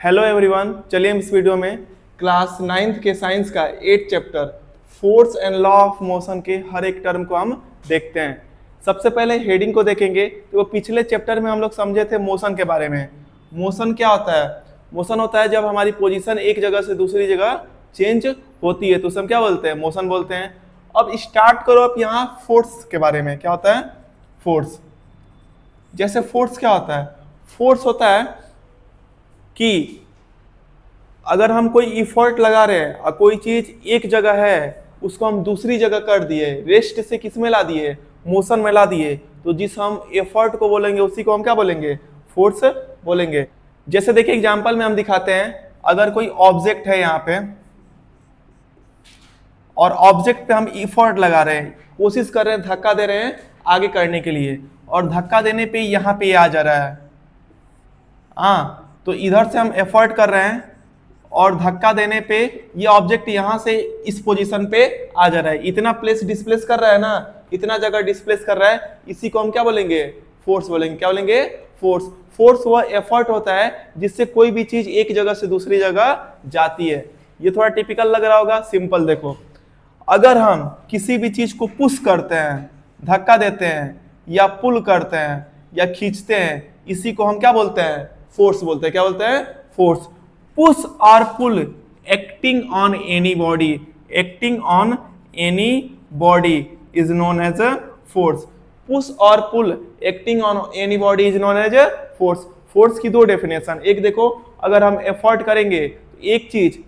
Hello everyone, चलिए हम इस वीडियो में क्लास 9th के साइंस का 8 chapter force and law of motion के हर एक टर्म को हम देखते हैं। सबसे पहले हेडिंग को देखेंगे तो वो पिछले चैप्टर में हम लोग समझे थे मोशन के बारे में। मोशन क्या होता है? मोशन होता है जब हमारी पोजीशन एक जगह से दूसरी जगह चेंज होती है तो उसे हम क्या बोलते हैं? मोशन बोलते हैं। अब स्टार्ट करो आप यहाँ फोर्स के बारे में। क्या होता है? फोर्स। जैसे फोर्स क्या होता है? फोर्स होता है कि अगर हम कोई इफर्ट लगा रहे हैं और कोई चीज एक जगह है उसको हम दूसरी जगह कर दिए, रेस्ट से किस में ला दिए? मोशन में ला दिए, तो जिस हम एफर्ट को बोलेंगे उसी को हम क्या बोलेंगे? फोर्स बोलेंगे। जैसे देखिए एग्जांपल में हम दिखाते हैं, अगर कोई ऑब्जेक्ट है यहाँ पे और ऑब्जेक्ट पे हम इफर्ट लगा रहे हैं, कोशिश कर रहे हैं, धक्का दे रहे हैं आगे करने के लिए, और धक्का देने पे यहाँ पे आ जा रहा है। हाँ, तो इधर से हम एफर्ट कर रहे हैं और धक्का देने पे ये ऑब्जेक्ट यहां से इस पोजीशन पे आ जा रहा है। इतना प्लेस डिस्प्लेस कर रहा है ना, इतना जगह डिस्प्लेस कर रहा है, इसी को हम क्या बोलेंगे? फोर्स बोलेंगे। क्या बोलेंगे? फोर्स। फोर्स वह एफर्ट होता है जिससे कोई भी चीज एक जगह से दूसरी जगह जाती है। ये थोड़ा टिपिकल लग रहा होगा, सिंपल देखो। अगर हम किसी भी चीज को पुश करते हैं, धक्का देते हैं, या पुल करते हैं या खींचते हैं, इसी को हम क्या बोलते हैं? फोर्स बोलते हैं। क्या बोलते हैं? फोर्स। पुश और pull acting on any body, acting on any body is known as a force. Push और pull acting on any body is known as a force. Force की दो डेफिनेशन। एक देखो, अगर हम एफर्ट करेंगे तो एक चीज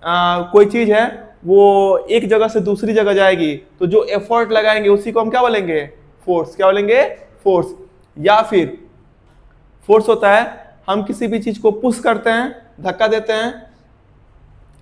कोई चीज है वो एक जगह से दूसरी जगह जाएगी, तो जो एफर्ट लगाएंगे उसी को हम क्या बोलेंगे? फोर्स। क्या बोलेंगे? फोर्स। या फिर फोर्स होता है हम किसी भी चीज को पुश करते हैं, धक्का देते हैं,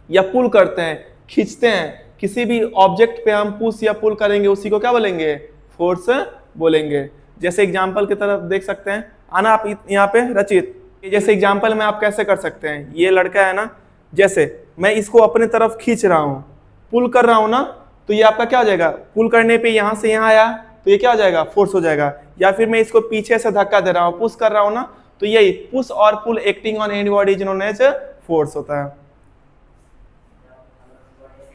या पुल करते हैं, खींचते हैं, किसी भी ऑब्जेक्ट पे हम पुश या पुल करेंगे उसी को क्या बोलेंगे? फोर्स बोलेंगे। जैसे एग्जांपल की तरफ देख सकते हैं, आना आप यहाँ पे रचित। जैसे एग्जांपल में आप कैसे कर सकते हैं, ये लड़का है ना, जैसे मैं इसको अपने तरफ खींच रहा हूँ, पुल कर रहा हूँ ना, तो ये आपका क्या हो जाएगा? पुल करने पे यहाँ से यहाँ आया तो ये क्या हो जाएगा? फोर्स हो जाएगा। या फिर मैं इसको पीछे से धक्का दे रहा हूँ, पुश कर रहा हूँ ना, तो यही पुश और pull acting on any body is known as force होता है।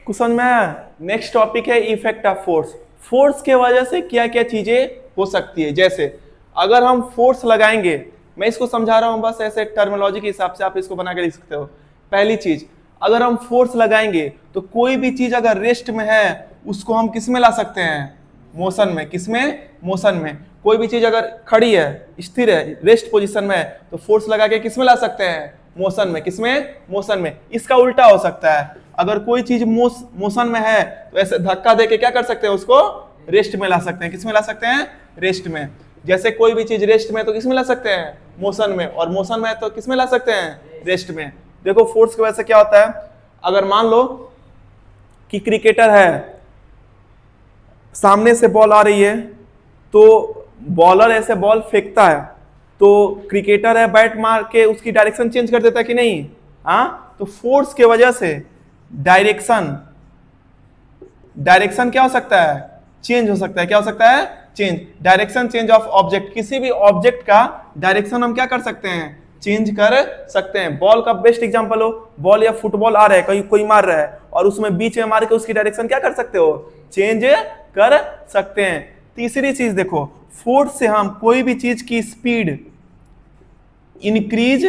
क्वेश्चन में नेक्स्ट टॉपिक है इफेक्ट ऑफ फोर्स। फोर्स के वजह से क्या क्या चीजें हो सकती है। जैसे अगर हम फोर्स लगाएंगे, मैं इसको समझा रहा हूं बस ऐसे टर्मिनोलॉजी के हिसाब से, आप इसको बना के लिख सकते हो। पहली चीज, अगर हम फोर्स लगाएंगे तो कोई भी चीज अगर रेस्ट में है उसको हम किस में ला सकते हैं? मोशन में। किस में? मोशन में। कोई भी चीज अगर खड़ी है, स्थिर है, रेस्ट पोजीशन में है, तो फोर्स लगा के किस में ला सकते हैं? मोशन में। किस में? मोशन में। इसका उल्टा हो सकता है, अगर कोई चीज मोशन में है तो ऐसे धक्का दे के क्या कर सकते हैं? उसको रेस्ट में ला सकते हैं। किस में ला सकते हैं? रेस्ट में। जैसे कोई भी चीज रेस्ट में है तो किस में ला सकते हैं? मोशन में। और मोशन में है तो किस में ला सकते हैं? रेस्ट में। देखो फोर्स की वजह से क्या होता है, अगर मान लो कि क्रिकेटर है, सामने से बॉल आ रही है, तो बॉलर ऐसे बॉल फेंकता है, तो क्रिकेटर है बैट मार के उसकी डायरेक्शन चेंज कर देता है कि नहीं? हाँ, तो फोर्स के वजह से डायरेक्शन क्या हो सकता है? चेंज हो सकता है। क्या हो सकता है? Change. Direction change of object, किसी भी ऑब्जेक्ट का डायरेक्शन हम क्या कर सकते हैं? चेंज कर सकते हैं। बॉल का बेस्ट एग्जांपल हो, बॉल या फुटबॉल आ रहा है, कोई मार रहा है और उसमें बीच में मार के उसकी डायरेक्शन क्या कर सकते हो? चेंज कर सकते हैं। तीसरी चीज देखो, फोर्स से हम कोई भी चीज की स्पीड इंक्रीज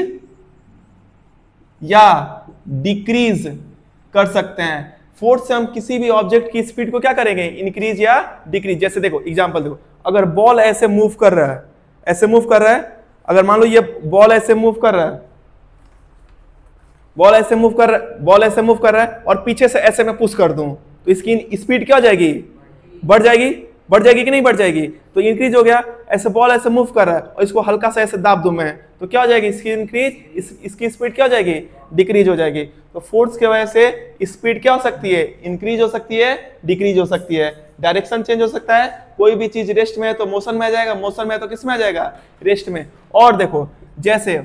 या डिक्रीज कर सकते हैं। फोर्स से हम किसी भी ऑब्जेक्ट की स्पीड को क्या करेंगे? इंक्रीज या डिक्रीज। जैसे देखो एग्जांपल देखो, अगर बॉल ऐसे मूव कर रहा है, ऐसे मूव कर रहा है, अगर मान लो ये बॉल ऐसे मूव कर रहा है, बॉल ऐसे मूव कर रहा है और पीछे से ऐसे मैं पुश कर दूं, तो इसकी स्पीड क्या हो जाएगी? बढ़ जाएगी। बढ़ जाएगी कि नहीं बढ़ जाएगी? तो इंक्रीज हो गया। ऐसे बॉल ऐसे मूव कर रहा है और इसको हल्का सा ऐसे दाब दूं मैं, तो क्या हो जाएगी? इसकी इंक्रीज, इसकी स्पीड क्या हो जाएगी? डिक्रीज हो जाएगी। तो फोर्स की वजह से स्पीड क्या हो सकती है? इंक्रीज हो सकती है, डिक्रीज हो सकती है। डायरेक्शन चेंज हो सकता है। कोई भी चीज रेस्ट में है तो मोशन में आ जाएगा, मोशन में है तो किस में आ जाएगा? रेस्ट में। और देखो, जैसे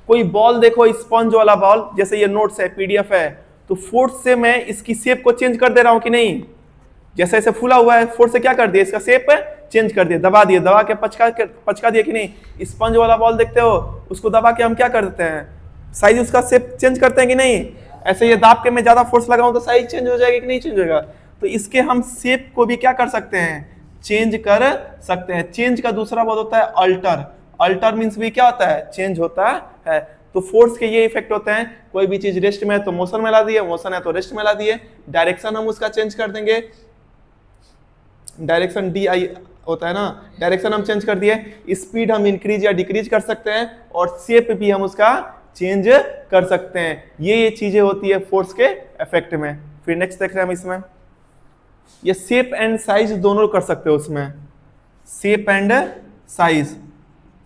कोई बॉल देखो, स्पंज वाला बॉल, जैसे ये नोट्स है, पीडीएफ है, तो फोर्स से मैं इसकी शेप को चेंज कर दे रहा हूं कि नहीं? जैसे ऐसे फूला हुआ है, फोर्स से क्या कर दिया? इसका शेप चेंज कर दिया, दबा दिया, दबा के पचका दिया कि नहीं? स्पंज वाला बॉल देखते हो, उसको दबा के हम क्या कर देते हैं? साइज उसका शेप चेंज करते हैं कि नहीं? ऐसे ये दाब के मैं ज्यादा फोर्स लगाऊं तो साइज चेंज हो जाएगा कि नहीं चेंज होगा? तो इसके हम शेप को भी क्या कर सकते हैं? चेंज कर सकते हैं। चेंज का दूसरा वर्ड होता है अल्टर। अल्टर मीन्स भी क्या होता है? चेंज होता है। तो फोर्स के ये इफेक्ट होते हैं, कोई भी चीज रेस्ट में है तो मोशन में ला दिए, मोशन है तो रेस्ट में ला दिए। डायरेक्शन हम उसका चेंज कर देंगे, डायरेक्शन DI होता है ना, डायरेक्शन हम चेंज कर दिए। स्पीड हम इंक्रीज या डिक्रीज कर सकते हैं, और शेप भी हम उसका चेंज कर सकते हैं। ये चीजें होती है फोर्स के इफेक्ट में। फिर नेक्स्ट देख रहे हैं हम इसमें, ये शेप एंड साइज दोनों कर सकते हो उसमें, shape and size.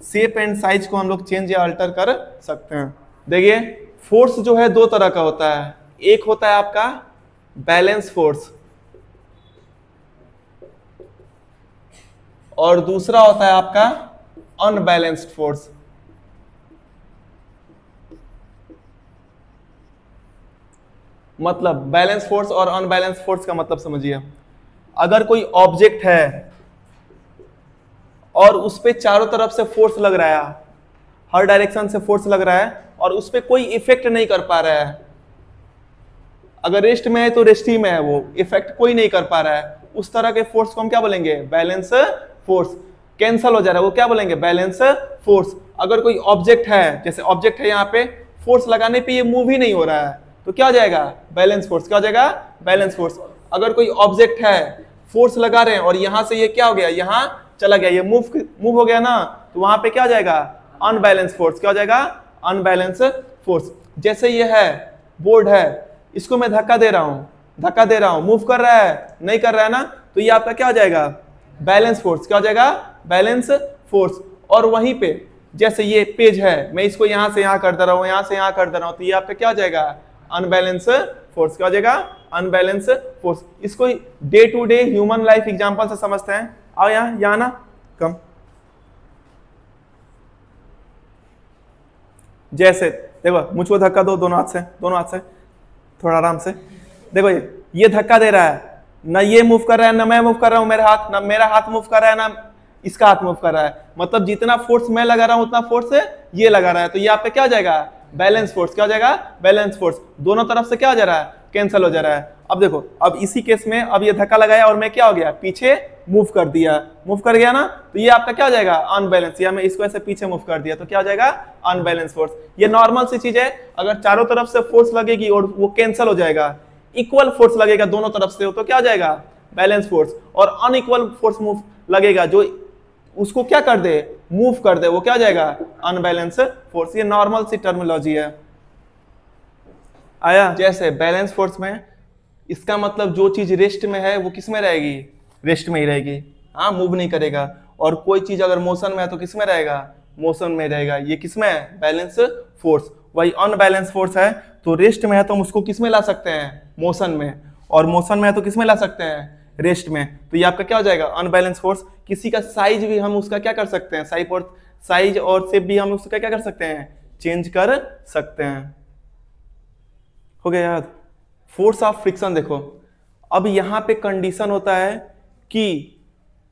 Shape and size को हम लोग चेंज या अल्टर कर सकते हैं। देखिए फोर्स जो है दो तरह का होता है, एक होता है आपका बैलेंस फोर्स और दूसरा होता है आपका अनबैलेंस्ड फोर्स। मतलब बैलेंस फोर्स और अनबैलेंस फोर्स का मतलब समझिए, अगर कोई ऑब्जेक्ट है और उस पे चारों तरफ से फोर्स लग रहा है, हर डायरेक्शन से फोर्स लग रहा है और उस पे कोई इफेक्ट नहीं कर पा रहा है, अगर रेस्ट में है तो रेस्ट ही में है, वो इफेक्ट कोई नहीं कर पा रहा है, उस तरह के फोर्स को हम क्या बोलेंगे? Balance force. कैंसल हो जा रहा है वो क्या बोलेंगे? Balance force. अगर कोई ऑब्जेक्ट है, जैसे ऑब्जेक्ट है यहाँ पे, फोर्स लगाने पे ये मूव ही नहीं हो रहा है तो क्या हो जाएगा? Balance force. क्या हो जाएगा? Balance force. अगर कोई ऑब्जेक्ट है, फोर्स लगा रहे हैं और यहां से ये क्या हो गया? यहां चला गया, ये मूव हो गया ना, तो वहां पे क्या हो जाएगा? Unbalance force. क्या हो जाएगा? Unbalance force. जैसे ये है बोर्ड है, इसको मैं धक्का दे रहा हूं, मूव कर रहा है, नहीं कर रहा है ना, तो ये आपका क्या हो जाएगा? Balance force. क्या हो जाएगा? Balance force. और वहीं पे जैसे ये पेज है, मैं इसको यहां से यहां कर दे रहा हूं, यहां से यहां कर दे रहा हूं, तो ये आपका क्या हो जाएगा? Unbalance force. क्या हो जाएगा? Unbalance force. इसको day to day human life example से समझते हैं। आओ यहां ना, कम। जैसे देखो, मुझको धक्का दो दोनों हाथ से थोड़ा आराम से। देखो ये धक्का दे रहा है ना, ये मूव कर रहा है ना मैं मूव कर रहा हूं, मेरा हाथ मूव कर रहा है ना इसका हाथ मूव कर रहा है। मतलब जितना फोर्स मैं लगा रहा हूं उतना फोर्स ये लगा रहा है, तो ये आप पे क्या हो जाएगा? Balance force. क्या हो जाएगा? Balance force. दोनों तरफ से क्या हो जा रहा है? कैंसिल हो जा रहा है। अब देखो, अब इसी केस में अब ये धक्का लगाया और मैं क्या हो गया? पीछे मूव कर दिया, मूव कर गया ना, तो ये आपका क्या हो जाएगा? अनबैलेंस। या मैं इसको ऐसे पीछे मूव कर दिया तो क्या हो जाएगा? Unbalance force. ये नॉर्मल सी चीज है, अगर चारों तरफ से फोर्स लगेगी और वो कैंसिल हो जाएगा, इक्वल फोर्स लगेगा दोनों तरफ से तो क्या हो जाएगा? Balance force. और अनइक्वल फोर्स मूव लगेगा जो उसको क्या कर दे? मूव कर दे, वो क्या हो जाएगा? Unbalance force. ये नॉर्मल सी टर्मिनोलॉजी है। आया? जैसे बैलेंस फोर्स में इसका मतलब जो चीज रेस्ट में है वो किस में रहेगी? रेस्ट में ही रहेगी, हाँ, मूव नहीं करेगा। और कोई चीज अगर मोशन में है तो किस में रहेगा? मोशन में रहेगा। ये किस में है? Balance force. वही अनबैलेंस फोर्स है, तो रेस्ट में है तो हम उसको किस में ला सकते हैं? मोशन में। और मोशन में है तो किस में ला सकते हैं? रेस्ट में। तो ये आपका क्या हो जाएगा? Unbalance force. किसी का साइज भी हम उसका क्या कर सकते हैं? साइज और शेप भी हम उसका क्या कर सकते हैं? चेंज कर सकते हैं। हो गया याद? Force of friction. देखो अब यहां पे कंडीशन होता है कि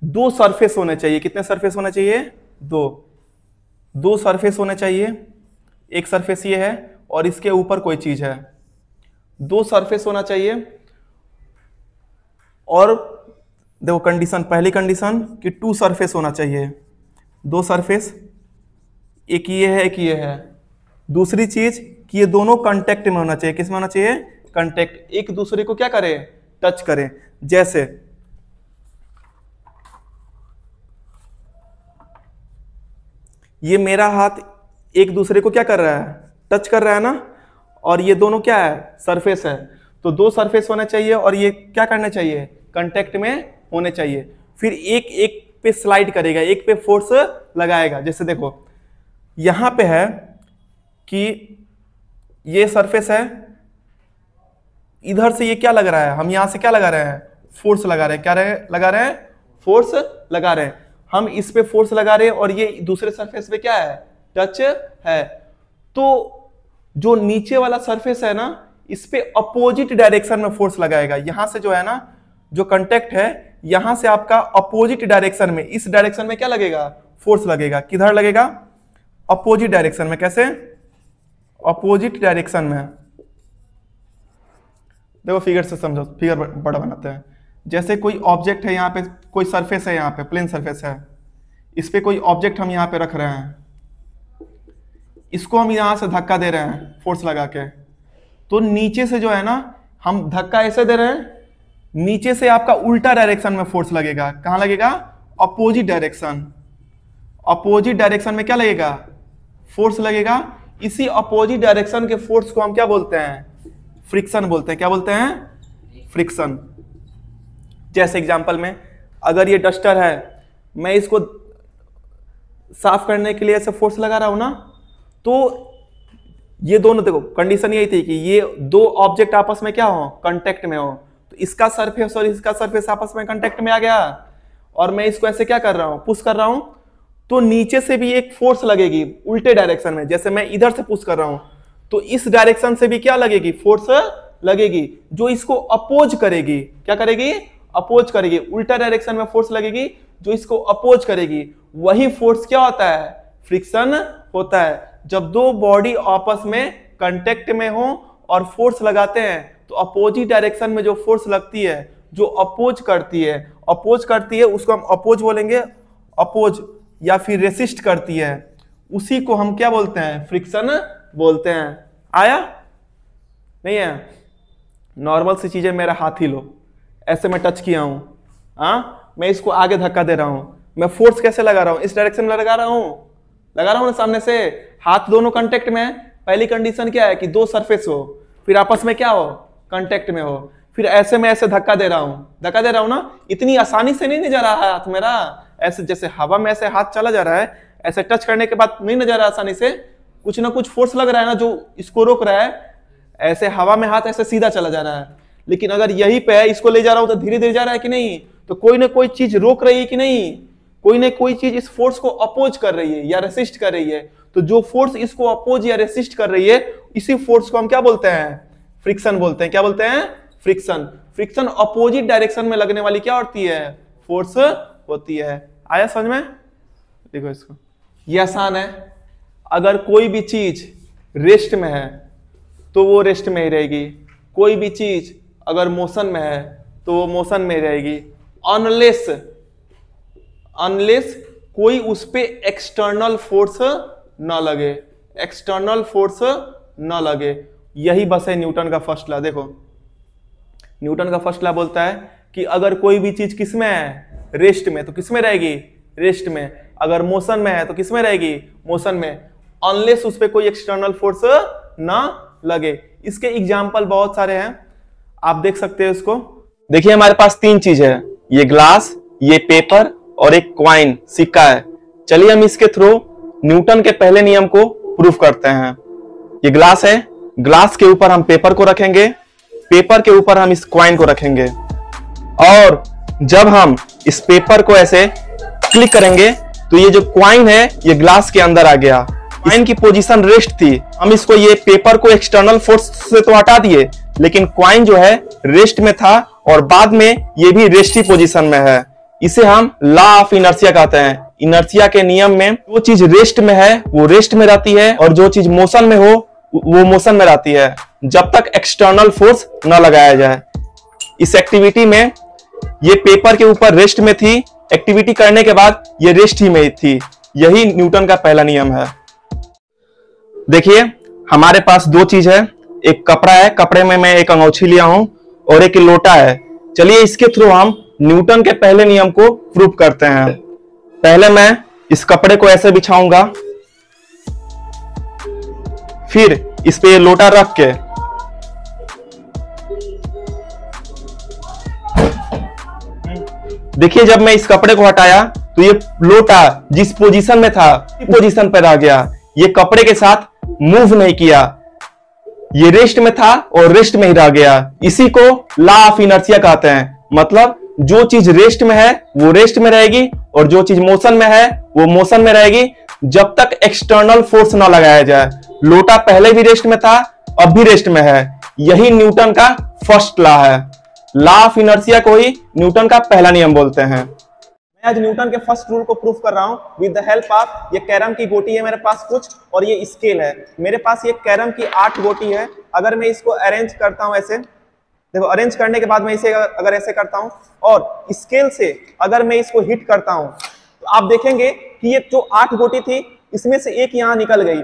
दो सरफेस होने चाहिए। कितने सरफेस होने चाहिए? दो सरफेस होने चाहिए। एक सरफेस ये है और इसके ऊपर कोई चीज है, दो सरफेस होना चाहिए। और देखो कंडीशन, पहली कंडीशन कि टू सरफेस होना चाहिए, दो सरफेस, एक ये है एक ये है। दूसरी चीज कि ये दोनों कांटेक्ट में होना चाहिए। किस में होना चाहिए? कांटेक्ट, एक दूसरे को क्या करे? टच करे। जैसे ये मेरा हाथ एक दूसरे को क्या कर रहा है? टच कर रहा है ना, और ये दोनों क्या है? सरफेस है। तो दो सरफेस होने चाहिए और ये क्या करना चाहिए? कांटेक्ट में होने चाहिए। फिर एक एक पे स्लाइड करेगा, एक पे फोर्स लगाएगा। जैसे देखो यहां पे है कि ये सरफेस है, इधर से ये क्या लग रहा है? हम यहां से क्या लगा रहे हैं? फोर्स लगा रहे हैं। क्या लगा रहे हैं? फोर्स लगा रहे हैं। हम इस पे फोर्स लगा रहे हैं और ये दूसरे सरफेस पे क्या है? टच है। तो जो नीचे वाला सरफेस है ना, इस पे अपोजिट डायरेक्शन में फोर्स लगाएगा। यहां से जो है ना, जो कांटेक्ट है, यहां से आपका अपोजिट डायरेक्शन में, इस डायरेक्शन में क्या लगेगा? फोर्स लगेगा। किधर लगेगा? अपोजिट डायरेक्शन में। कैसे? अपोजिट डायरेक्शन में, देखो फिगर से समझो, फिगर बड़ा बनाते हैं। जैसे कोई ऑब्जेक्ट है यहाँ पे, कोई सरफेस है यहाँ पे, प्लेन सरफेस है, इस पे कोई ऑब्जेक्ट हम यहाँ पे रख रहे हैं, इसको हम यहाँ से धक्का दे रहे हैं फोर्स लगा के, तो नीचे से जो है ना हम धक्का ऐसे दे रहे हैं, नीचे से आपका उल्टा डायरेक्शन में फोर्स लगेगा। कहाँ लगेगा? Opposite direction. अपोजिट डायरेक्शन में क्या लगेगा? फोर्स लगेगा। इसी अपोजिट डायरेक्शन के फोर्स को हम क्या बोलते हैं? फ्रिक्शन बोलते हैं। क्या बोलते हैं? फ्रिक्शन। जैसे एग्जांपल में, अगर ये डस्टर है, मैं इसको साफ करने के लिए ऐसे फोर्स लगा रहा हूं ना, तो ये दोनों, देखो कंडीशन यही थी कि ये दो ऑब्जेक्ट आपस में क्या हो? कांटेक्ट में हो। तो इसका सरफेस और इसका सरफेस आपस में कांटेक्ट में आ गया, और मैं इसको ऐसे क्या कर रहा हूं? पुश कर रहा हूं, तो नीचे से भी एक फोर्स लगेगी उल्टे डायरेक्शन में। जैसे मैं इधर से पुश कर रहा हूं, तो इस डायरेक्शन से भी क्या लगेगी? फोर्स लगेगी, जो इसको अपोज करेगी। क्या करेगी? अपोज करेगी। उल्टा डायरेक्शन में फोर्स लगेगी जो इसको अपोज करेगी। वही फोर्स क्या होता है? फ्रिक्शन होता है। जब दो बॉडी आपस में कांटेक्ट में हो और फोर्स लगाते हैं, तो अपोजिट डायरेक्शन में जो फोर्स लगती है, जो अपोज करती है, उसको हम अपोज बोलेंगे, अपोज, या फिर रेसिस्ट करती है, उसी को हम क्या बोलते हैं? फ्रिक्शन बोलते हैं। आया? नहीं है? नॉर्मल सी चीजें, मेरा हाथ ही लो, ऐसे मैं टच किया हूं, मैं इसको आगे धक्का दे रहा हूं, मैं फोर्स कैसे लगा रहा हूं? इस डायरेक्शन में लगा रहा हूं ना सामने से। हाथ दोनों कांटेक्ट में है। पहली कंडीशन क्या है? कि दो सरफेस हो, फिर आपस में क्या हो? कांटेक्ट में हो। फिर ऐसे में ऐसे धक्का दे रहा हूं ना। इतनी आसानी से नहीं जा रहा है हाथ मेरा, ऐसे जैसे हवा में ऐसे हाथ चला जा रहा है, ऐसे टच करने के बाद नहीं जा रहा आसानी से, कुछ ना कुछ फोर्स लग रहा है ना जो इसको रोक रहा है। ऐसे हवा में हाथ ऐसे सीधा चला जा रहा है, लेकिन अगर यही पे है, इसको ले जा रहा हूं, तो धीरे धीरे जा रहा है कि नहीं? तो कोई ना कोई चीज रोक रही है कि नहीं? कोई ना कोई चीज इस फोर्स को अपोज कर रही है या रेसिस्ट कर रही है। तो जो फोर्स इसको अपोज या रेसिस्ट कर रही है, इसी फोर्स को हम क्या बोलते हैं? फ्रिक्शन बोलते हैं। क्या बोलते हैं? फ्रिक्शन। फ्रिक्शन अपोजिट डायरेक्शन में लगने वाली क्या होती है? फोर्स होती है। आया समझ में? देखो इसको, ये आसान है। अगर कोई भी चीज रेस्ट में है तो वो रेस्ट में ही रहेगी। कोई भी चीज अगर मोशन में है तो वो मोशन में ही रहेगी, अनलेस कोई उस पे एक्सटर्नल फोर्स न लगे। एक्सटर्नल फोर्स न लगे, यही बस है न्यूटन का फर्स्ट लॉ। देखो, न्यूटन का फर्स्ट लॉ बोलता है कि अगर कोई भी चीज किसमें है? रेस्ट में, तो किसमें रहेगी? रेस्ट में। अगर मोशन में है तो किसमें रहेगी? मोशन में, अनलेस उस पे कोई एक्सटर्नल फोर्स ना लगे। इसके एग्जाम्पल बहुत सारे हैं, आप देख सकते हैं उसको। देखिए, हमारे पास तीन चीज है, ये ग्लास, ये पेपर और एक कॉइन, सिक्का है। चलिए हम इसके थ्रू न्यूटन के पहले नियम को प्रूफ करते हैं। ये ग्लास है, ग्लास के ऊपर हम पेपर को रखेंगे, पेपर के ऊपर हम इस कॉइन को रखेंगे, और जब हम इस पेपर को ऐसे क्लिक करेंगे तो ये जो कॉइन है ये ग्लास के अंदर आ गया। कॉइन की पोजीशन रेस्ट थी, हम इसको, ये पेपर को एक्सटर्नल फोर्स से तो हटा दिए, लेकिन कॉइन जो है रेस्ट में था, और बाद में ये भी रेस्ट ही पोजीशन में है। इसे हम लॉ ऑफ इनर्शिया कहते हैं। इनर्शिया के नियम में जो चीज रेस्ट में है वो रेस्ट में रहती है, और जो चीज मोशन में हो वो मोशन में रहती है, जब तक एक्सटर्नल फोर्स न लगाया जाए। इस एक्टिविटी में ये पेपर के ऊपर रेस्ट में थी, एक्टिविटी करने के बाद ये रेस्ट ही में थी। यही न्यूटन का पहला नियम है। देखिए, हमारे पास दो चीज है, एक कपड़ा है, कपड़े में मैं एक अंगूठी लिया हूं, और एक लोटा है। चलिए इसके थ्रू हम न्यूटन के पहले नियम को प्रूफ करते हैं। पहले मैं इस कपड़े को ऐसे बिछाऊंगा, फिर इस पे ये लोटा रख के देखिए, जब मैं इस कपड़े को हटाया तो ये लोटा जिस पोजीशन में था पोजीशन पर आ गया। ये कपड़े के साथ मूव नहीं किया, ये रेस्ट में था और रेस्ट में ही रह गया। इसी को लॉ ऑफ इनर्शिया कहते हैं। मतलब जो चीज रेस्ट में है वो रेस्ट में रहेगी, और जो चीज मोशन में है वो मोशन में रहेगी, जब तक एक्सटर्नल फोर्स ना लगाया जाए। लोटा पहले भी रेस्ट में था, अब भी रेस्ट में है। यही न्यूटन का फर्स्ट लॉ है। लॉ ऑफ इनर्शिया को ही न्यूटन का पहला नियम बोलते हैं। आज न्यूटन के फर्स्ट रूल को प्रूफ कर रहा हूं विद द हेल्प ऑफ ये कैरम की गोटी है मेरे पास कुछ और ये स्केल है। मेरे पास ये कैरम की 8 गोटी है। अगर मैं इसको अरेंज करता हूं ऐसे, देखो अरेंज करने के बाद मैं इसे अगर ऐसे करता हूं और स्केल से अगर मैं इसको हिट करता हूं तो आप देखेंगे कि ये जो 8 गोटी थी इसमें से एक यहां निकल गई।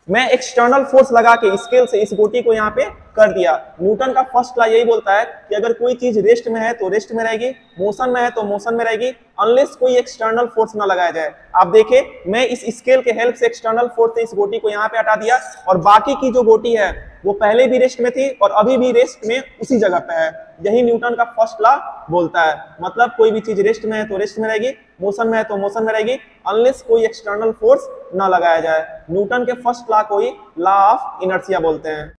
मैं एक्सटर्नल फोर्स लगा के स्केल से इस गोटी को यहाँ पे कर दिया। न्यूटन का फर्स्ट लॉ यही बोलता है कि अगर कोई चीज रेस्ट में है तो रेस्ट में रहेगी, मोशन में है तो मोशन में रहेगी, अनलेस कोई एक्सटर्नल फोर्स ना लगाया जाए। आप देखें मैं इस स्केल के हेल्प से एक्सटर्नल फोर्स से इस गोटी को यहाँ पे हटा दिया और बाकी की जो गोटी है वो पहले भी रेस्ट में थी और अभी भी रेस्ट में उसी जगह पे है। यही न्यूटन का फर्स्ट लॉ बोलता है। मतलब कोई भी चीज रेस्ट में है तो रेस्ट में रहेगी, मोशन में है तो मोशन में रहेगी, अनलेस कोई एक्सटर्नल फोर्स ना लगाया जाए। न्यूटन के फर्स्ट लॉ को ही लॉ ऑफ इनर्शिया बोलते हैं।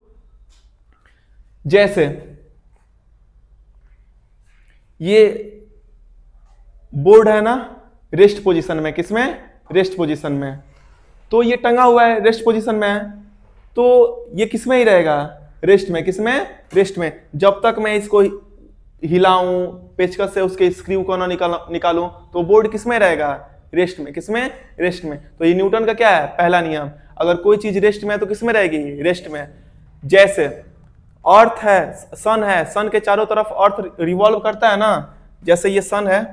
जैसे ये बोर्ड है ना रेस्ट पोजीशन में, किसमें? रेस्ट पोजीशन में। तो ये टंगा हुआ है रेस्ट पोजीशन में है तो ये किसमें ही रहेगा? रेस्ट में। किसमें? रेस्ट में। जब तक मैं इसको हिलाऊं, पेचकस से उसके स्क्रू को ना निकालूं तो बोर्ड किसमें रहेगा? रेस्ट में। किसमें? रेस्ट में। तो ये न्यूटन का क्या है? पहला नियम। अगर कोई चीज रेस्ट में है तो किसमें रहेगी? रेस्ट में। जैसे अर्थ है, सन है, सन के चारों तरफ अर्थ रिवॉल्व करता है ना। जैसे ये सन है,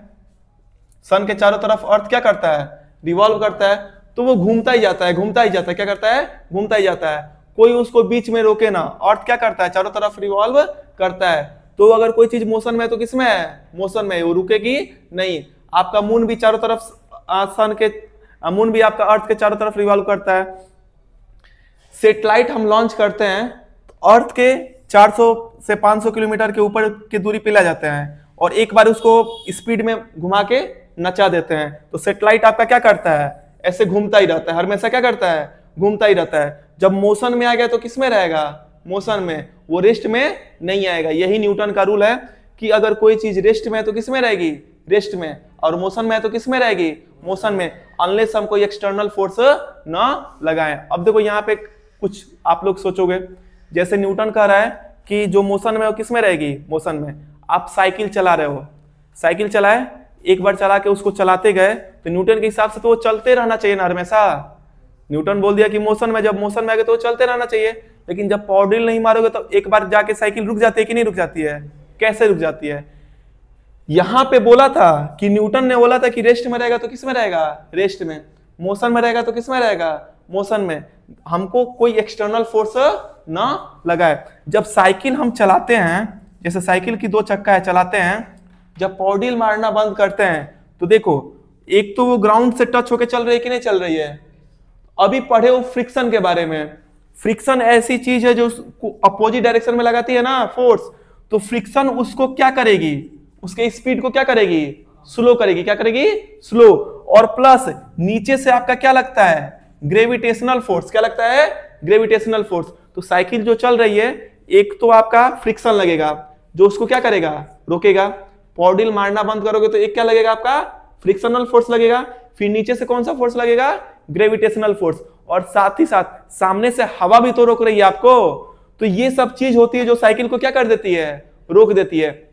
सन के चारों तरफ अर्थ क्या करता है? रिवॉल्व करता है। तो वो घूमता ही जाता है, घूमता ही जाता है। क्या करता है? घूमता ही जाता है। कोई उसको बीच में रोके ना। अर्थ क्या करता है? चारों तरफ रिवॉल्व करता है। तो अगर कोई चीज मोशन में है तो किसमें है? मोशन में। वो रुकेगी नहीं। आपका मून भी चारों तरफ सन के, मून भी आपका अर्थ के चारों तरफ रिवॉल्व करता है। सैटेलाइट हम लॉन्च करते हैं तो अर्थ के 400 से 500 किलोमीटर के ऊपर की दूरी पे ले जाते हैं और एक बार उसको स्पीड में घुमा के नचा देते हैं। तो सैटेलाइट आपका क्या करता है? ऐसे घूमता ही रहता है, हमेशा क्या करता है? घूमता ही रहता है। जब मोशन में आ गया तो किसमें रहेगा? मोशन में। वो रेस्ट में नहीं आएगा। यही न्यूटन का रूल है कि अगर कोई चीज रेस्ट में है तो किसमें रहेगी? रेस्ट में। और मोशन में है तो किसमें रहेगी? मोशन में, अनलेस हम कोई एक्सटर्नल फोर्स ना लगाएं। अब देखो यहाँ पे कुछ आप लोग सोचोगे, जैसे न्यूटन कह रहा है कि जो मोशन में है वो किसमें रहेगी? मोशन में। आप साइकिल चला रहे हो, साइकिल चलाए, एक बार चला के उसको चलाते गए तो न्यूटन के हिसाब से तो वो चलते रहना चाहिए ना हमेशा। न्यूटन बोल दिया कि मोशन में, जब मोशन में आ गए तो वो चलते रहना चाहिए। लेकिन जब पावर ड्रिल नहीं मारोगे तो एक बार जाके साइकिल रुक जाती है कि नहीं रुक जाती है? कैसे रुक जाती है? यहां पे बोला था कि न्यूटन ने बोला था कि रेस्ट में रहेगा तो किसमें रहेगा? रेस्ट में। मोशन में रहेगा तो किसमें रहेगा? मोशन में। हमको कोई एक्सटर्नल फोर्स ना लगाए। जब साइकिल हम चलाते हैं, जैसे साइकिल की 2 चक्का है, चलाते हैं, जब पावर ड्रिल मारना बंद करते हैं तो देखो एक तो वो ग्राउंड से टच होके चल रही है कि नहीं चल रही है। अभी पढ़े हो फ्रिक्शन के बारे में। फ्रिक्शन ऐसी चीज है जो अपोजिट डायरेक्शन में लगाती है ना फोर्स। तो फ्रिक्शन उसको क्या करेगी? उसके स्पीड को क्या करेगी? स्लो करेगी। क्या करेगी? स्लो। और प्लस नीचे से आपका क्या लगता है? Gravitational force. क्या लगता है? Gravitational force. तो साइकिल जो चल रही है, एक तो आपका फ्रिक्शन लगेगा जो उसको क्या करेगा? रोकेगा। पावर ड्रिल मारना बंद करोगे तो एक क्या लगेगा? आपका फ्रिक्शनल फोर्स लगेगा। फिर नीचे से कौन सा फोर्स लगेगा? Gravitational force. और साथ ही साथ सामने से हवा भी तो रोक रही है आपको। तो ये सब चीज होती है जो साइकिल को क्या कर देती है? रोक देती है।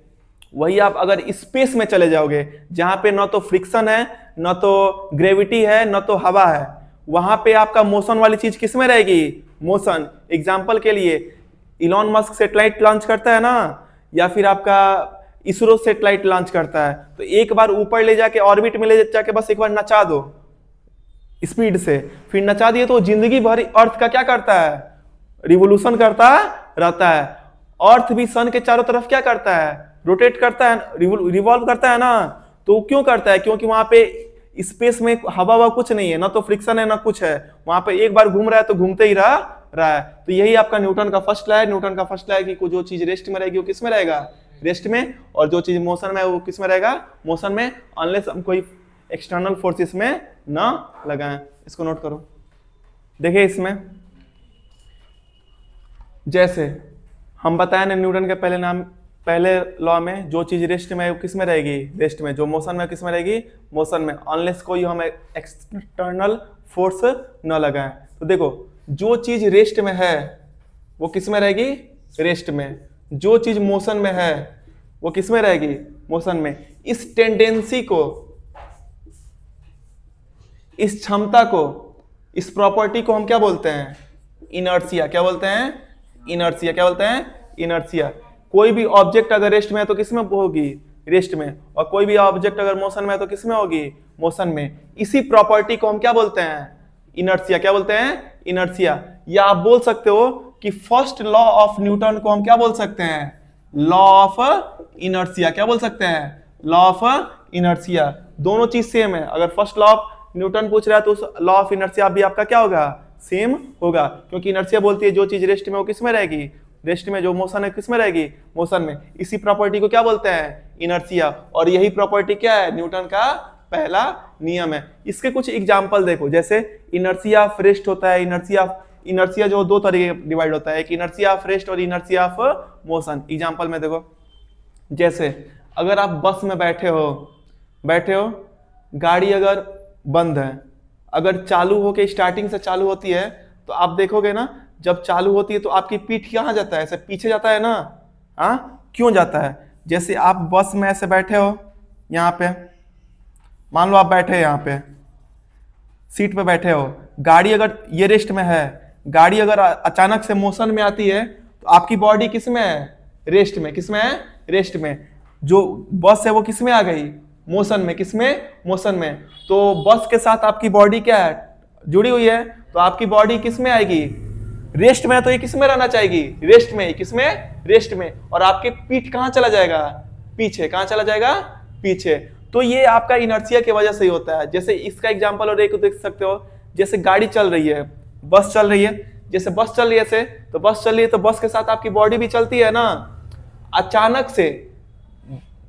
वही आप अगर स्पेस में चले जाओगे जहां पे न तो फ्रिक्शन है, न तो ग्रेविटी है, न तो हवा है, वहां पे आपका मोशन वाली चीज किसमें रहेगी? मोशन। एग्जाम्पल के लिए इलॉन मस्क सैटेलाइट लॉन्च करता है ना, या फिर आपका इसरो सैटेलाइट लॉन्च करता है, तो एक बार ऊपर ले जाके ऑर्बिट में ले जाके बस एक बार नचा दो स्पीड से, फिर नचा दिए तो जिंदगी भर अर्थ का क्या करता है? रिवोल्यूशन करता रहता है। अर्थ भी सन के चारों तरफ क्या करता है? रोटेट करता है, रिवॉल्व करता है ना। तो क्यों करता है? क्योंकि वहां पे स्पेस में हवा कुछ नहीं है, ना तो फ्रिक्शन है ना कुछ है। वहां पे एक बार घूम रहा है तो घूमते ही रहा है। तो यही आपका न्यूटन का फर्स्ट लॉ है। न्यूटन का फर्स्ट लॉ है कि जो चीज रेस्ट में रहेगी वो किस में रहेगा? रेस्ट में। और जो चीज मोशन में है वो किस में रहेगा? मोशन में, अनलेस हम कोई एक्सटर्नल फोर्सेस में ना लगाएं। इसको नोट करो। देखिए इसमें जैसे हम बताए ना न्यूटन के पहले लॉ में जो चीज रेस्ट में है वो किस में रहेगी? रेस्ट में। जो मोशन में किस में रहेगी? मोशन में, अनलेस कोई हम एक्सटर्नल फोर्स न लगाएं। तो देखो जो चीज रेस्ट में है वो किस में रहेगी? रेस्ट में। जो चीज मोशन में है वो किस में रहेगी? मोशन में। इस टेंडेंसी को इस क्षमता को, इस प्रॉपर्टी को हम क्या बोलते हैं? इनर्शिया। क्या बोलते हैं? इनर्शिया। क्या बोलते हैं? इनर्शिया। कोई भी ऑब्जेक्ट अगर रेस्ट में है तो किस में होगी? रेस्ट में। और कोई भी ऑब्जेक्ट अगर मोशन में है तो किस में होगी? मोशन में। इसी प्रॉपर्टी को हम क्या बोलते हैं? इनर्शिया। क्या बोलते हैं? इनर्शिया। या आप बोल सकते हो कि फर्स्ट लॉ ऑफ न्यूटन को हम क्या बोल सकते हैं? Law of inertia. क्या बोल सकते हैं? Law of inertia. दोनों चीज सेम है। अगर फर्स्ट लॉ ऑफ न्यूटन पूछ रहा है तो उस लॉ ऑफ इनर्शिया भी आपका क्या होगा? सेम होगा, क्योंकि इनर्शिया बोलती है जो चीज रेस्ट में वो किस में रहेगी? रेस्ट में। जो मोशन है किस में रहेगी? मोशन में। इसी प्रॉपर्टी को क्या बोलते हैं? इनर्शिया। और यही प्रॉपर्टी क्या है? न्यूटन का पहला नियम है। इसके कुछ एग्जांपल देखो, जैसे इनर्शिया ऑफ रेस्ट होता है। इनर्शिया जो दो तरीके डिवाइड होता है, एक इनर्शिया ऑफ रेस्ट और इनर्शिया ऑफ मोशन। एग्जांपल में देखो, जैसे अगर आप बस में बैठे हो, गाड़ी अगर बंद है, अगर चालू होके स्टार्टिंग से चालू होती है तो आप देखोगे ना, जब चालू होती है तो आपकी पीठ कहाँ जाता है? ऐसे पीछे जाता है ना। हाँ, क्यों जाता है? जैसे आप बस में ऐसे बैठे हो, यहाँ पे मान लो आप बैठे हैं, यहाँ पे सीट पे बैठे हो, गाड़ी अगर ये रेस्ट में है, गाड़ी अगर अचानक से मोशन में आती है तो आपकी बॉडी किस में है? रेस्ट में। किस में है? रेस्ट में। जो बस है वो किस में आ गई? मोशन में। किस में? मोशन में। तो बस के साथ आपकी बॉडी क्या है? जुड़ी हुई है। तो आपकी बॉडी किस में आएगी? रेस्ट में है, तो ये किस में रहना चाहिए? रेस्ट में। किस में? रेस्ट में। और आपके पीठ कहाँ चला जाएगा? पीछे। कहाँ चला जाएगा? पीछे। तो ये आपका इनर्शिया की वजह से ही होता है। जैसे इसका एग्जांपल और एक देख सकते हो, जैसे गाड़ी चल रही है, बस चल रही है, जैसे बस चल रही है ऐसे, तो बस चल रही है तो बस के साथ आपकी बॉडी भी चलती है ना। अचानक से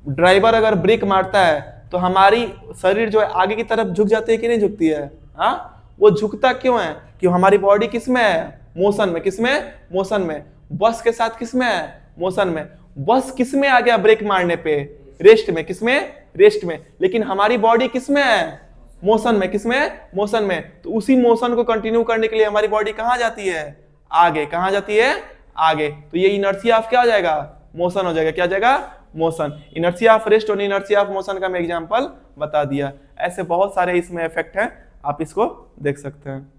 ड्राइवर अगर ब्रेक मारता है तो हमारी शरीर जो है आगे की तरफ झुक जाती है कि नहीं झुकती है? हाँ, वो झुकता क्यों है? क्यों? हमारी बॉडी किस में है? मोशन में। किस में? मोशन में। बस के साथ किस में है? मोशन में। बस किस में आ गया ब्रेक मारने पे? रेस्ट में। किस में? रेस्ट में। लेकिन हमारी बॉडी किस में है? मोशन में। किस में? मोशन में। तो उसी मोशन को कंटिन्यू करने के लिए हमारी बॉडी कहाँ जाती है? आगे। कहाँ जाती है? आगे। तो ये इनर्शिया ऑफ क्या हो जाएगा? मोशन हो जाएगा। क्या हो जाएगा? मोशन। इनर्शिया ऑफ रेस्ट और इनर्शिया ऑफ मोशन का मैं एग्जांपल बता दिया। ऐसे बहुत सारे इसमें इफेक्ट हैं, आप इसको देख सकते हैं।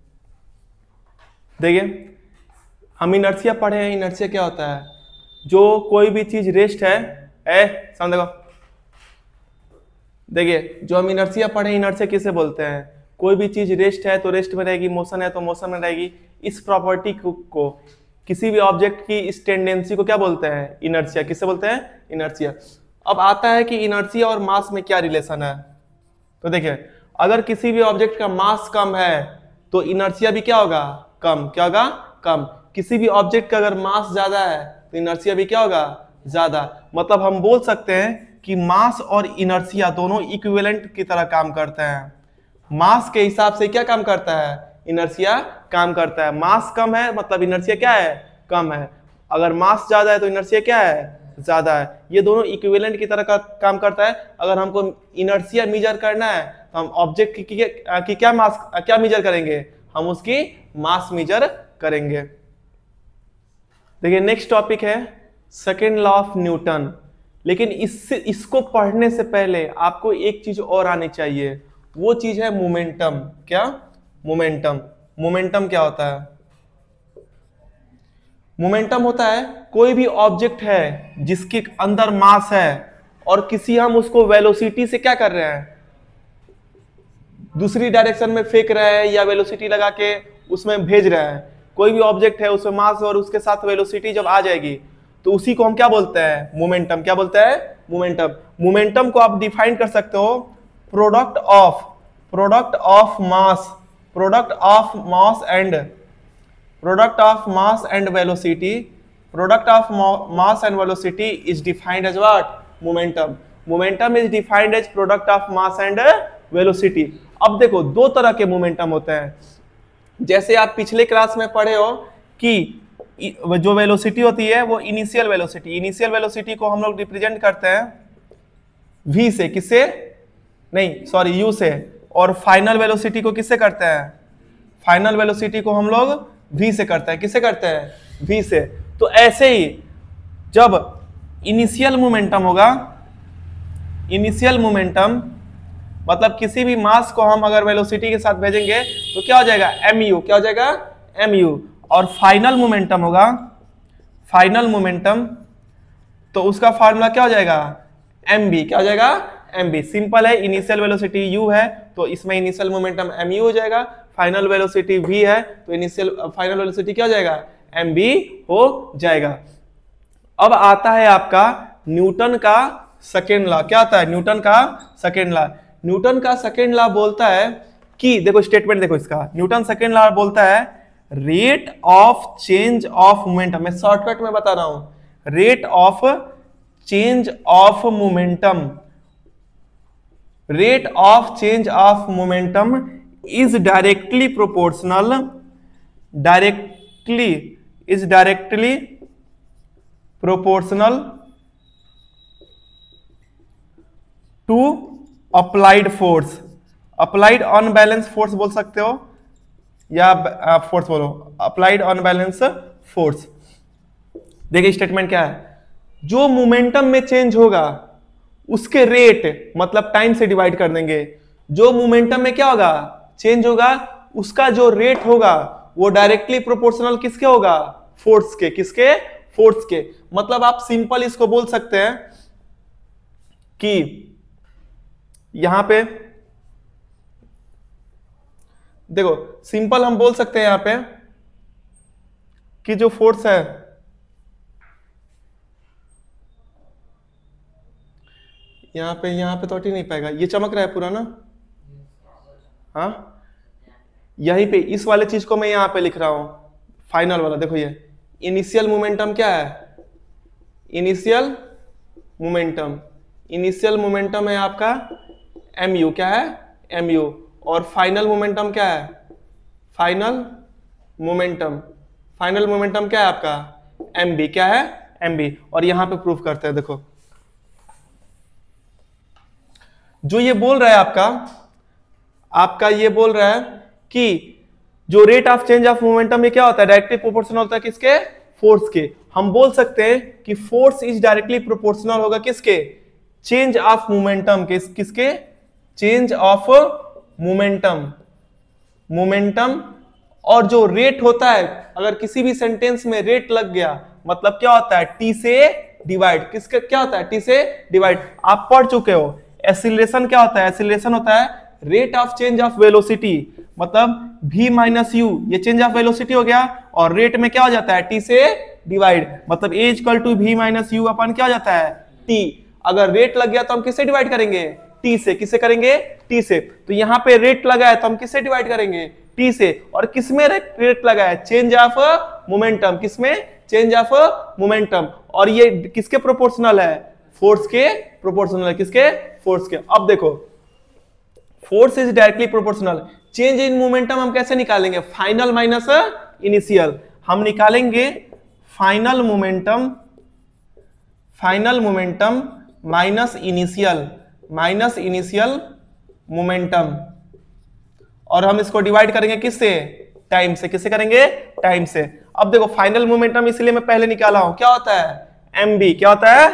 देखिए, हम इनर्शिया पढ़े हैं। इनर्शिया क्या होता है? जो कोई भी चीज रेस्ट है, समझ देखो, देखिए जो हम इनर्शिया पढ़े, इनर्शिया किसे बोलते हैं? कोई भी चीज रेस्ट है तो रेस्ट में रहेगी, मोशन है तो मोशन में रहेगी। इस प्रॉपर्टी को किसी भी ऑब्जेक्ट की इस टेंडेंसी को क्या बोलते हैं? इनर्शिया। किसे बोलते हैं? इनर्शिया। अब आता है कि इनर्शिया और मास में क्या रिलेशन है। तो देखिए, अगर किसी भी ऑब्जेक्ट का मास कम है तो इनर्शिया भी क्या होगा? कम। क्या होगा? कम। किसी भी ऑब्जेक्ट का अगर मास ज्यादा है तो इनर्शिया भी क्या होगा? ज्यादा। मतलब हम बोल सकते हैं कि मास और इनर्शिया दोनों इक्विवेलेंट की तरह काम करते हैं। मास के हिसाब से क्या काम करता है? इनर्शिया काम करता है। मास कम है मतलब इनर्शिया क्या है? कम है। अगर मास ज्यादा है तो इनर्शिया क्या है? ज्यादा है। ये दोनों इक्विवेलेंट की तरह का काम करता है। अगर हमको इनर्शिया मेजर करना है तो हम ऑब्जेक्ट की क्या मेजर करेंगे? हम उसकी मास मेजर करेंगे। देखिए, नेक्स्ट टॉपिक है सेकेंड लॉ ऑफ न्यूटन। लेकिन इसको पढ़ने से पहले आपको एक चीज और आनी चाहिए, वो चीज है मोमेंटम। क्या? मोमेंटम। मोमेंटम क्या होता है? मोमेंटम होता है कोई भी ऑब्जेक्ट है जिसके अंदर मास है और किसी हम उसको वेलोसिटी से क्या कर रहे हैं? दूसरी डायरेक्शन में फेंक रहे हैं या वेलोसिटी लगा के उसमें भेज रहे हैं। कोई भी ऑब्जेक्ट है उसमें मास और उसके साथ वेलोसिटी जब आ जाएगी तो उसी को हम क्या बोलते हैं? मोमेंटम। क्या बोलते हैं? मोमेंटम। मोमेंटम को आप डिफाइन कर सकते हो product of mass and velocity. Product of mass and velocity is defined as what? Momentum. Momentum is defined as product of mass and velocity. अब देखो, दो तरह के मोमेंटम होते हैं। जैसे आप पिछले क्लास में पढ़े हो कि जो वेलोसिटी होती है वो इनिशियल वेलोसिटी को हम लोग रिप्रेजेंट करते हैं v से। किससे? नहीं, सॉरी, u से। और फाइनल वेलोसिटी को किससे करते हैं? फाइनल वेलोसिटी को हम लोग v से करते हैं। किससे करते हैं? v से। तो ऐसे ही जब इनिशियल मोमेंटम होगा, इनिशियल मोमेंटम मतलब किसी भी मास को हम अगर वेलोसिटी के साथ भेजेंगे तो क्या हो जाएगा, mu, क्या हो जाएगा, mu। और फाइनल मोमेंटम होगा, फाइनल मोमेंटम, तो उसका फार्मूला क्या हो जाएगा, mb, क्या हो जाएगा, mb। सिंपल है, इनिशियल वेलोसिटी u है तो इसमें इनिशियल मोमेंटम mu हो जाएगा, फाइनल वेलोसिटी v है तो इनिशियल फाइनल वेलोसिटी क्या हो जाएगा, mb हो जाएगा। अब आता है आपका न्यूटन का सेकेंड लॉ। क्या आता है, न्यूटन का सेकेंड लॉ। न्यूटन का सेकेंड लॉ बोलता है कि, देखो स्टेटमेंट देखो इसका, न्यूटन सेकेंड लॉ बोलता है rate of change of momentum, मैं शॉर्टकट में बता रहा हूं, rate of change of momentum, rate of change of momentum is directly proportional, directly proportional to applied force. Applied unbalance force बोल सकते हो या फोर्स बोलो, अप्लाइड अनबैलेंस फोर्स। देखिए स्टेटमेंट क्या है, जो मोमेंटम में चेंज होगा उसके रेट मतलब टाइम से डिवाइड कर देंगे। जो मोमेंटम में क्या होगा, चेंज होगा, उसका जो रेट होगा वो डायरेक्टली प्रोपोर्शनल किसके होगा, फोर्स के। किसके, फोर्स के। मतलब आप सिंपल इसको बोल सकते हैं कि यहां पे देखो, सिंपल हम बोल सकते हैं यहां पे कि जो फोर्स है, यहां पे तो हट ही नहीं पाएगा, ये चमक रहा है पूरा ना, हाँ यहीं पे इस वाले चीज को मैं यहां पे लिख रहा हूं, फाइनल वाला। देखो ये इनिशियल मोमेंटम क्या है, इनिशियल मोमेंटम, इनिशियल मोमेंटम है आपका mu, क्या है mu। और फाइनल मोमेंटम क्या है, फाइनल मोमेंटम, फाइनल मोमेंटम क्या है आपका mb, क्या है mb। और यहां पे प्रूफ करते हैं, देखो जो ये बोल रहा है आपका ये बोल रहा है कि जो rate of change of momentum ये क्या होता है, डायरेक्टली प्रोपोर्शनल होता है किसके, फोर्स के। हम बोल सकते हैं कि फोर्स इज डायरेक्टली प्रोपोर्शनल होगा किसके, चेंज ऑफ मोमेंटम के। किसके, चेंज ऑफ मोमेंटम, मोमेंटम। और जो रेट होता है, अगर किसी भी सेंटेंस में रेट लग गया मतलब क्या होता है, टी से डिवाइड। किसके, क्या होता है, टी से डिवाइड। आप पढ़ चुके हो एक्सीलरेशन क्या होता है, एक्सीलरेशन होता है rate of change of velocity, मतलब v माइनस यू, ये चेंज ऑफ वेलोसिटी हो गया, और रेट में क्या हो जाता है, t से डिवाइड, मतलब a equal to v minus u अपन क्या हो जाता है, t। अगर रेट लग गया तो हम किससे डिवाइड करेंगे, t से। किससे करेंगे, t से। तो यहाँ पे रेट लगा है तो हम किससे डिवाइड करेंगे, t से। और किसमें रेट लगा है, चेंज ऑफ मोमेंटम। किसमें, चेंज ऑफ मोमेंटम। और ये किसके प्रोपोर्शनल है, फोर्स के प्रोपोर्शनल है। किसके, फोर्स के। अब देखो force is directly proportional, change in momentum हम कैसे निकालेंगे, फाइनल माइनस इनिशियल। हम निकालेंगे final momentum, final momentum minus initial, minus initial momentum. और हम इसको डिवाइड करेंगे किससे, टाइम से। किससे करेंगे, टाइम से। अब देखो फाइनल मोमेंटम इसलिए मैं पहले निकाला हूं, क्या होता है mb, क्या होता है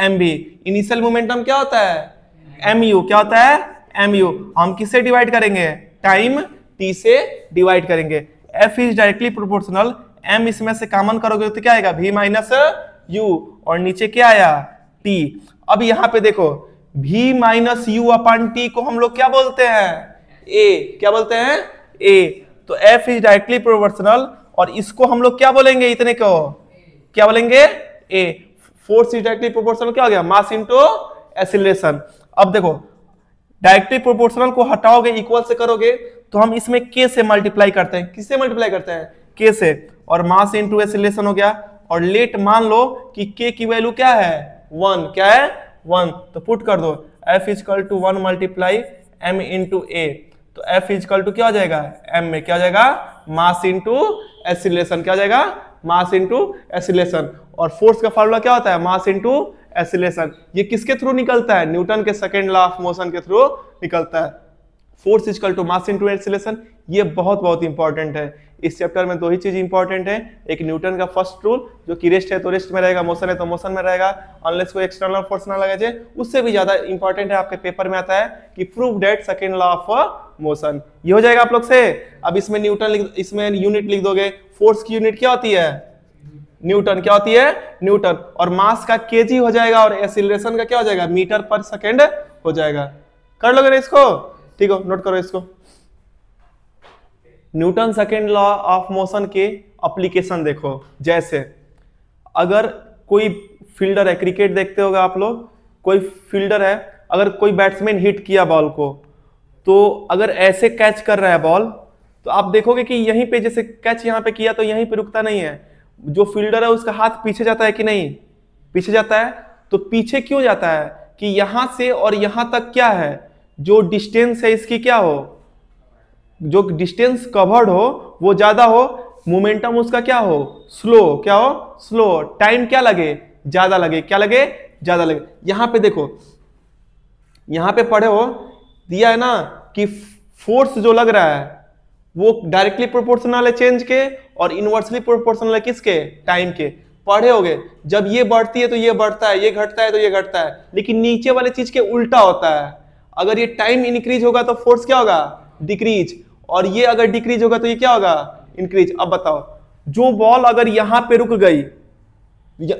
mb। इनिशियल मोमेंटम क्या होता है mu, क्या होता है mu। हम किससे डिवाइड करेंगे, टाइम t से डिवाइड करेंगे। f is directly proportional, m इसमें से कॉमन करोगे तो क्या आएगा, v माइनस u, और नीचे क्या आया t। अब यहां पे देखो v माइनस यू अपन t को हम लोग क्या बोलते हैं, a। क्या बोलते हैं, a। तो f इज डायरेक्टली प्रोपोर्शनल, और इसको हम लोग क्या बोलेंगे, इतने को क्या बोलेंगे, a। Force is directly proportional क्या हो गया, मास इनटू एक्सीलरेशन। अब देखो डायरेक्टली प्रोपोर्शनल को हटाओगे, इक्वल से करोगे तो हम इसमें k से मल्टीप्लाई करते हैं। किससे मल्टीप्लाई करते हैं, k से। और मास इनटू एक्सीलरेशन हो गया। और लेट मान लो कि k की वैल्यू क्या है, 1। क्या है, 1। तो पुट कर दो f equal to 1 multiply m into a। तो f इजकल टू क्या हो जाएगा, m में क्या हो जाएगा, मास इनटू एक्सीलरेशन। क्या हो जाएगा, मास इनटू एक्सीलरेशन। और फोर्स का फार्मूला क्या होता है, मास इनटू एक्सीलरेशन। ये किसके थ्रू निकलता है, न्यूटन के सेकंड लॉ ऑफ मोशन के थ्रू निकलता है। Force equal to mass into acceleration. ये बहुत बहुत इंपॉर्टेंट है, इस चैप्टर में दो ही चीज इंपॉर्टेंट है, एक न्यूटन का फर्स्ट रूल जो कि रेस्ट है तो रेस्ट में रहेगा, मोशन है तो मोशन में रहेगा, अनलेस कोई एक्सटर्नल फोर्स ना लगे जाए। उससे भी ज्यादा इंपॉर्टेंट है आपके पेपर में आता है कि prove that second law of motion. ये हो जाएगा आप लोग से। अब इसमें न्यूटन इसमें यूनिट लिख दोगे, फोर्स की यूनिट क्या होती है? न्यूटन। क्या होती है? न्यूटन। और मास का केजी हो जाएगा और एक्सीलरेशन का क्या हो जाएगा? मीटर पर सेकंड हो जाएगा। कर लोगे ना इसको? ठीक हो, नोट करो इसको। Newton second law of motion के एप्लीकेशन देखो। जैसे अगर कोई फील्डर है, क्रिकेट देखते होगा आप लोग, कोई फील्डर है, अगर कोई बैट्समैन हिट किया बॉल को, तो अगर ऐसे कैच कर रहा है बॉल, तो आप देखोगे कि यहीं पे जैसे कैच यहां पे किया तो यहीं पे रुकता नहीं है, जो फील्डर है उसका हाथ पीछे जाता है कि नहीं? पीछे जाता है। तो पीछे क्यों जाता है? कि यहां से और यहां तक क्या है, जो डिस्टेंस है इसकी क्या हो, जो डिस्टेंस कवर्ड हो वो ज्यादा हो, मोमेंटम उसका क्या हो? स्लो। क्या हो? स्लो। टाइम क्या लगे? ज्यादा लगे। क्या लगे? ज्यादा लगे। यहां पे देखो, यहां पे पढ़े हो दिया है ना कि फोर्स जो लग रहा है वो डायरेक्टली प्रोपोर्शनल है चेंज के और इनवर्सली प्रोपोर्शनल है किसके? टाइम के। पढ़े होगे जब ये बढ़ती है तो ये बढ़ता है, ये घटता है तो ये घटता है, लेकिन नीचे वाले चीज के उल्टा होता है। अगर ये टाइम इंक्रीज होगा तो फोर्स क्या होगा? डिक्रीज। और ये अगर डिक्रीज होगा तो ये क्या होगा? इंक्रीज। अब बताओ, जो बॉल अगर यहां पे रुक गई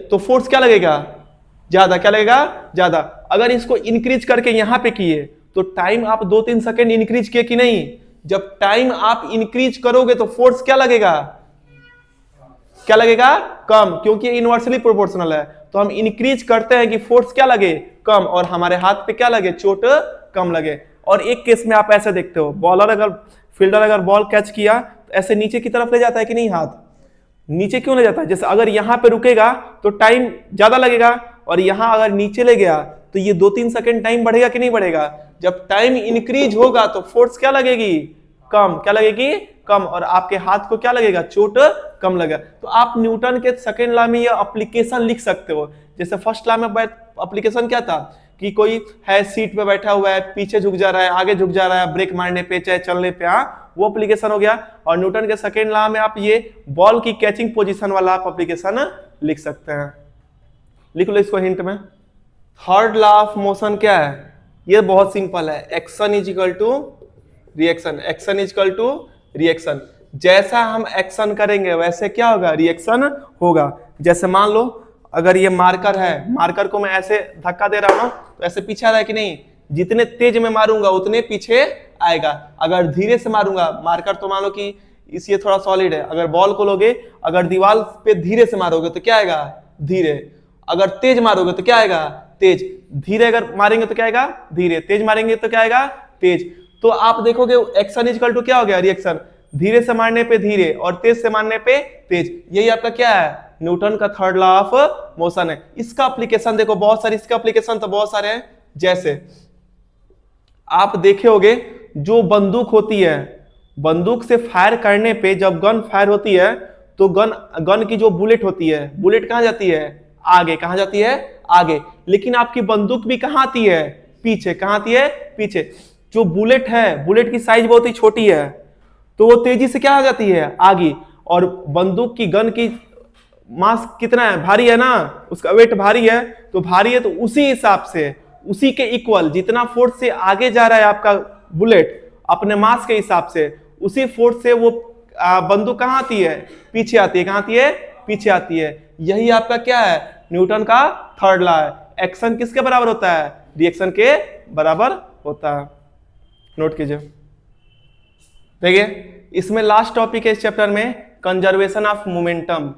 तो फोर्स क्या लगेगा? ज्यादा। क्या लगेगा? ज्यादा। अगर इसको इंक्रीज करके यहां पे किए तो टाइम आप 2-3 सेकेंड इंक्रीज किए कि नहीं? जब टाइम आप इंक्रीज करोगे तो फोर्स क्या लगेगा? क्या लगेगा? कम, क्योंकि इनवर्सली प्रोपोर्शनल है। तो हम इंक्रीज करते हैं कि फोर्स क्या लगे? कम, और हमारे हाथ पे क्या लगे? चोट कम लगे। और एक केस में आप ऐसे देखते हो, बॉलर अगर फील्डर अगर बॉल कैच किया तो ऐसे नीचे की तरफ ले जाता है कि नहीं? हाथ नीचे क्यों ले जाता है? जैसे अगर यहां पे रुकेगा तो टाइम ज्यादा लगेगा, और यहां अगर नीचे ले गया तो ये 2-3 सेकंड टाइम बढ़ेगा कि नहीं बढ़ेगा? जब टाइम इंक्रीज होगा तो फोर्स क्या लगेगी? कम। क्या लगेगी? कम। और आपके हाथ को क्या लगेगा? चोट कम लगेगा। तो आप न्यूटन के सेकंड लॉ में ये एप्लीकेशन लिख सकते हो। जैसे फर्स्ट लॉ में एप्लीकेशन क्या था कि कोई है सीट पे बैठा हुआ है, पीछे झुक जा रहा है, आगे झुक जा रहा है, ब्रेक मारने पे चाहे चलने पे, हाँ, वो एप्लीकेशन हो गया। और न्यूटन के सेकंड लॉ में आप ये बॉल की कैचिंग पोजीशन वाला आप एप्लीकेशन लिख सकते हैं। लिख लो इसको हिंट में। थर्ड लॉ ऑफ मोशन क्या है? ये बहुत सिंपल है, action is equal to reaction. Action is equal to reaction. जैसा हम एक्शन करेंगे वैसे क्या होगा? रिएक्शन होगा। जैसे मान लो अगर ये मार्कर है, मार्कर को मैं ऐसे धक्का दे रहा हूं तो ऐसे पीछे आ रहा है कि नहीं? जितने तेज में मारूंगा उतने पीछे आएगा। अगर धीरे से मारूंगा, मार्कर तो मान लो कि ये थोड़ा सॉलिड है, अगर बॉल को लोगे, अगर दीवार पे धीरे से मारोगे तो क्या आएगा? धीरे। अगर तेज मारोगे तो क्या आएगा? तेज। धीरे अगर मारेंगे तो क्या आएगा? धीरे। तेज मारेंगे तो क्या आएगा? तेज। तो आप देखोगे एक्शन इक्वल टू क्या हो गया? रिएक्शन। धीरे से मारने पे धीरे और तेज से मारने पे तेज। यही आपका क्या है? न्यूटन का थर्ड लॉ ऑफ मोशन है। इसका एप्लीकेशन देखो बहुत सारे, इसका एप्लीकेशन तो बहुत सारे हैं। जैसे आप देखे होगे जो बंदूक होती है, बंदूक से फायर करने पे जब गन फायर होती है तो गन की जो बुलेट होती है, बुलेट कहां जाती है? आगे। कहां जाती है? आगे। लेकिन आपकी बंदूक भी कहां आती है? पीछे। कहां आती है? पीछे। जो बुलेट है, बुलेट की साइज बहुत ही छोटी है तो वो तेजी से क्या आ जाती है? आगे। और बंदूक की गन की मास कितना है? भारी है ना, उसका वेट भारी है, तो भारी है तो उसी हिसाब से, उसी के इक्वल जितना फोर्स से आगे जा रहा है आपका बुलेट अपने मास के हिसाब से, उसी फोर्स से वो बंदूक कहां आती है? पीछे आती है। कहां आती है? पीछे आती है। यही आपका क्या है? न्यूटन का थर्ड लॉ है। एक्शन किसके बराबर होता है? रिएक्शन के बराबर होता है। नोट कीजिए। देखिए इसमें लास्ट टॉपिक है इस चैप्टर में, कंजर्वेशन ऑफ मोमेंटम।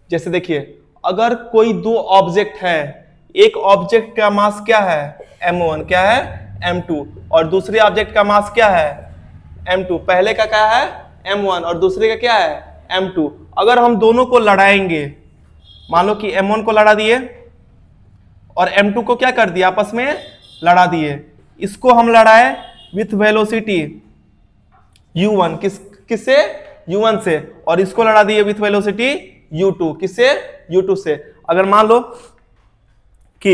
जैसे देखिए अगर कोई दो ऑब्जेक्ट है, एक ऑब्जेक्ट का मास क्या है? m1। क्या है? m2। और दूसरे ऑब्जेक्ट का मास क्या है? m2। पहले का क्या है? m1 और दूसरे का क्या है? m2। अगर हम दोनों को लड़ाएंगे, मान लो कि m1 को लड़ा दिए और m2 को क्या कर दिया? आपस में लड़ा दिए। इसको हम लड़ाए विथ वेलोसिटी u1, किससे? u1 से, और इसको लड़ा दिए विथ वेलोसिटी u2, किससे? u2 से। अगर मान लो कि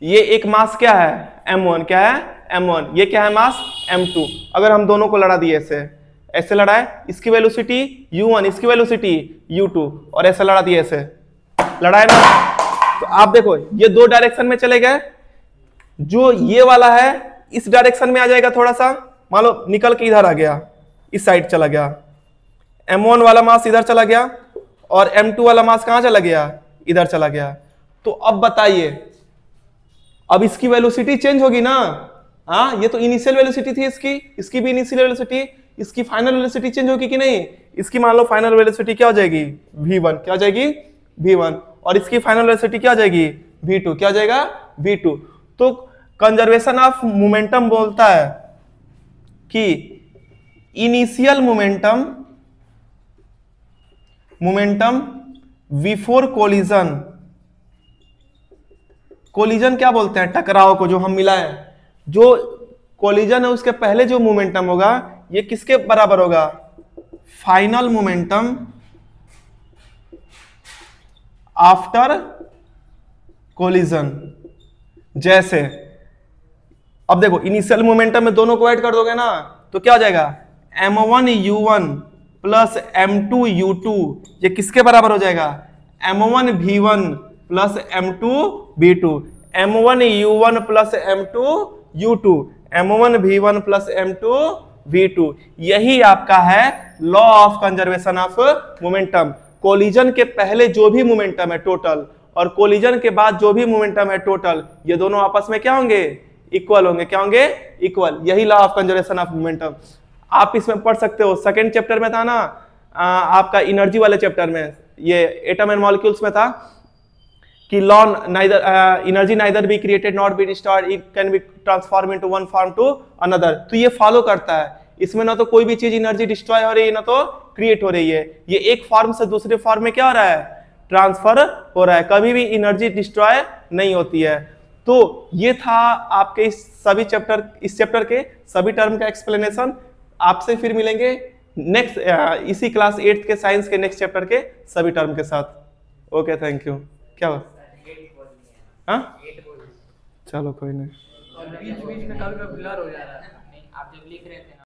ये एक मास क्या है? m1। क्या है? m1, ये क्या है मास m2। अगर हम दोनों को लड़ा दिए ऐसे लड़ा है, इसकी वेलोसिटी u1, इसकी वेलोसिटी u2, और ऐसे लड़ा दिए ऐसे लड़ा है ना। तो आप देखो ये दो डायरेक्शन में चले गए, जो ये वाला है इस डायरेक्शन में आ जाएगा थोड़ा सा, मान लो निकल के इधर आ गया, इस साइड चला गया, m1 वाला मास इधर चला गया और m2 वाला मास कहां चला गया, इधर चला गया। तो अब बताइए, अब इसकी वेलोसिटी चेंज होगी ना। हाँ, ये तो इनिशियल वेलोसिटी थी इसकी भी इनिशियल वेलोसिटी, इसकी फाइनल वेलोसिटी चेंज होगी कि नहीं। इसकी मान लो फाइनल वेलोसिटी क्या हो जाएगी v1, क्या हो जाएगी v1, और इसकी फाइनल वेलोसिटी क्या हो जाएगी v2, क्या हो जाएगा v2। तो कंजर्वेशन ऑफ मोमेंटम बोलता है कि इनिशियल मोमेंटम बिफोर कोलिजन क्या बोलते हैं, टकराव को जो हम मिलाए, जो कोलिजन है उसके पहले जो मोमेंटम होगा ये किसके बराबर होगा, फाइनल मोमेंटम आफ्टर कोलिजन। जैसे अब देखो इनिशियल मोमेंटम में दोनों को ऐड कर दोगे ना तो क्या हो जाएगा, m1u1 प्लस m2u2, ये किसके बराबर हो जाएगा, m1v1 plus m2v2, m1u1 plus m2u2, m1v1 plus m2v2। यही आपका है law of conservation of momentum. Collision के पहले जो भी मोमेंटम है टोटल और कोलिजन के बाद जो भी मोमेंटम है टोटल, ये दोनों आपस में क्या होंगे, इक्वल होंगे। क्या होंगे, इक्वल। यही law of conservation of momentum आप इसमें पढ़ सकते हो। सेकंड चैप्टर में था ना आपका एनर्जी वाले चैप्टर में, ये एटम एंड मॉलिक्यूल्स में था कि law neither energy neither be created not be destroyed, it can be transform into one form to another. तो ये फॉलो करता है, इसमें ना तो कोई भी चीज एनर्जी डिस्ट्रॉय हो रही है ना तो क्रिएट हो रही है, ये एक फॉर्म से दूसरे फॉर्म में क्या हो रहा है, ट्रांसफर हो रहा है, कभी भी एनर्जी डिस्ट्रॉय नहीं होती है। तो ये था आपके इस चैप्टर के सभी टर्म का एक्सप्लेनेशन। आपसे फिर मिलेंगे नेक्स्ट इसी क्लास 8 के साइंस के नेक्स्ट चैप्टर के सभी टर्म के साथ। Okay, thank you. क्या हुआ, हाँ चलो कोई नहीं। बीच बीच में कभी कभी ब्लर हो जा रहा है, आप जब लिख रहे थे